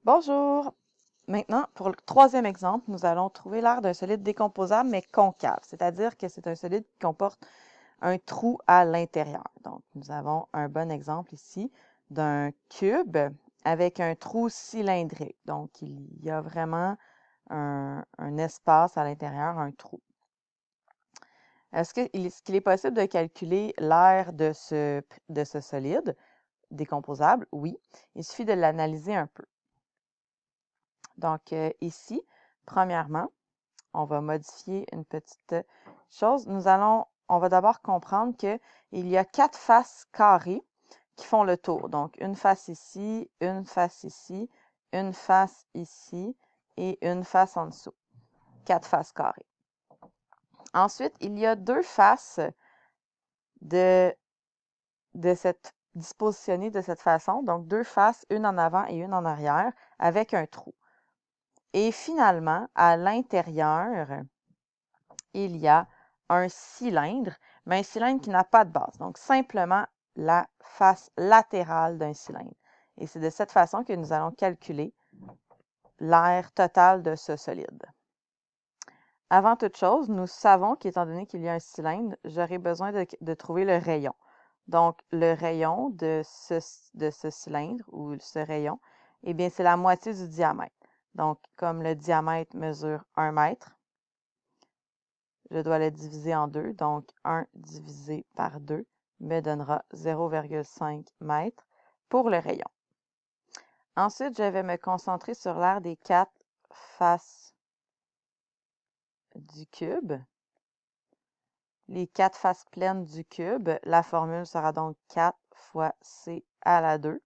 Bonjour! Maintenant, pour le troisième exemple, nous allons trouver l'air d'un solide décomposable mais concave, c'est-à-dire que c'est un solide qui comporte un trou à l'intérieur. Donc, nous avons un bon exemple ici d'un cube avec un trou cylindrique. Donc, il y a vraiment un espace à l'intérieur, un trou. Est-ce qu'il est possible de calculer l'air de ce solide décomposable? Oui. Il suffit de l'analyser un peu. Donc, ici, premièrement, on va modifier une petite chose. On va d'abord comprendre qu'il y a 4 faces carrées qui font le tour. Donc, une face ici, une face ici, une face ici et une face en dessous. 4 faces carrées. Ensuite, il y a 2 faces dispositionnées de cette façon. Donc, 2 faces, une en avant et une en arrière, avec un trou. Et finalement, à l'intérieur, il y a un cylindre, mais un cylindre qui n'a pas de base. Donc, simplement la face latérale d'un cylindre. Et c'est de cette façon que nous allons calculer l'air total de ce solide. Avant toute chose, nous savons qu'étant donné qu'il y a un cylindre, j'aurai besoin de trouver le rayon. Donc, le rayon de ce cylindre, ou ce rayon, eh bien, c'est la moitié du diamètre. Donc, comme le diamètre mesure 1 mètre, je dois le diviser en 2. Donc, 1 divisé par 2 me donnera 0,5 mètres pour le rayon. Ensuite, je vais me concentrer sur l'aire des 4 faces du cube. Les 4 faces pleines du cube, la formule sera donc 4 fois C à la 2.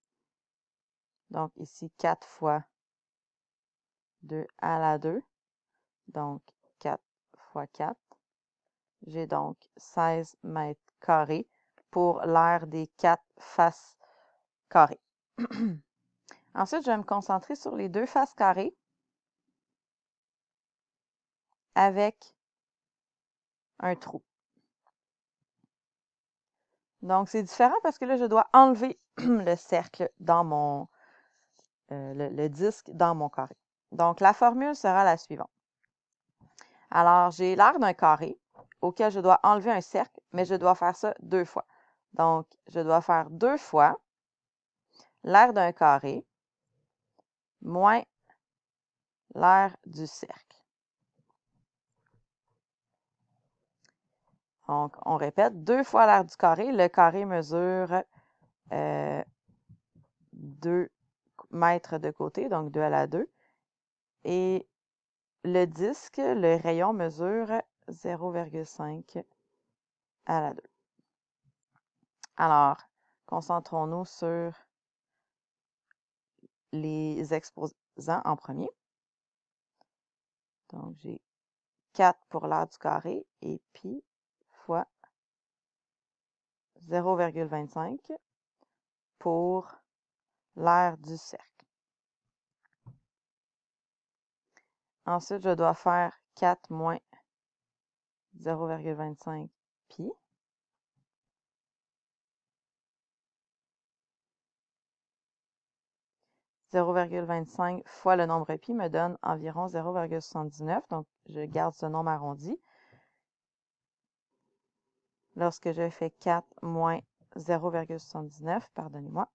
Donc, ici, 4 fois 2 à la 2. Donc, 4 fois 4. J'ai donc 16 mètres carrés pour l'aire des 4 faces carrées. Ensuite, je vais me concentrer sur les 2 faces carrées avec un trou. Donc, c'est différent parce que là, je dois enlever le cercle dans le disque dans mon carré. Donc, la formule sera la suivante. Alors, j'ai l'aire d'un carré auquel je dois enlever un cercle, mais je dois faire ça 2 fois. Donc, je dois faire 2 fois l'aire d'un carré moins l'aire du cercle. Donc, on répète, 2 fois l'aire du carré. Le carré mesure 2 mètres de côté, donc 2 à la 2. Et le disque, le rayon mesure 0,5 à la 2. Alors, concentrons-nous sur les exposants en premier. Donc, j'ai 4 pour l'aire du carré et pi fois 0,25 pour l'aire du cercle. Ensuite, je dois faire 4 moins 0,25 pi. « 0,25 fois le nombre pi me donne environ 0,79. Donc, je garde ce nombre arrondi. Lorsque je fais 4 moins 0,79, pardonnez-moi,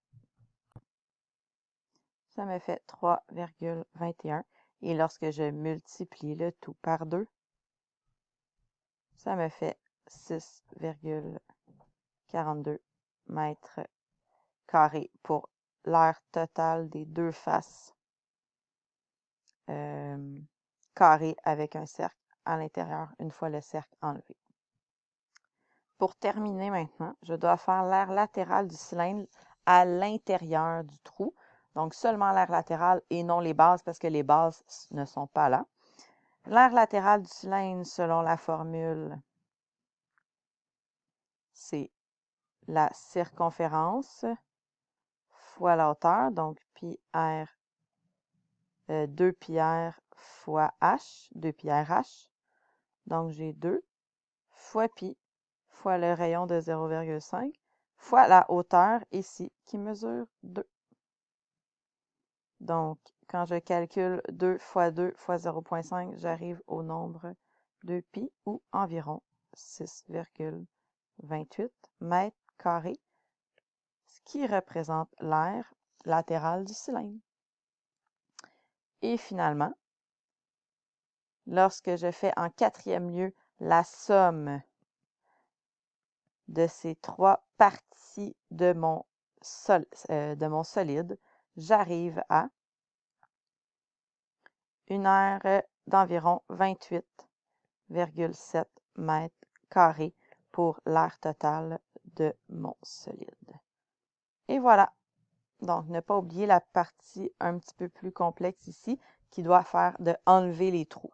ça me fait 3,21. Et lorsque je multiplie le tout par 2, ça me fait 6,42 mètres carrés pour l'aire totale des 2 faces carrées avec un cercle à l'intérieur une fois le cercle enlevé. Pour terminer maintenant, je dois faire l'aire latérale du cylindre à l'intérieur du trou. Donc, seulement l'aire latérale et non les bases parce que les bases ne sont pas là. L'aire latérale du cylindre, selon la formule, c'est la circonférence fois la hauteur. Donc, pi r, 2 pi r fois h, 2 pi r h. Donc, j'ai 2 fois pi fois le rayon de 0,5 fois la hauteur ici qui mesure 2. Donc, quand je calcule 2 fois 2 fois 0,5, j'arrive au nombre de pi, ou environ 6,28 mètres carrés, ce qui représente l'aire latérale du cylindre. Et finalement, lorsque je fais en quatrième lieu la somme de ces trois parties de mon solide, j'arrive à une aire d'environ 28,7 mètres carrés pour l'aire totale de mon solide. Et voilà. Donc, ne pas oublier la partie un petit peu plus complexe ici, qui doit faire de enlever les trous.